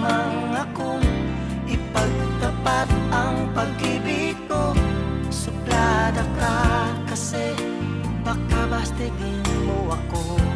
lamang akong ipagtapat ang pag-ibig ko. Suplada ka kasi baka bastidin mo ako.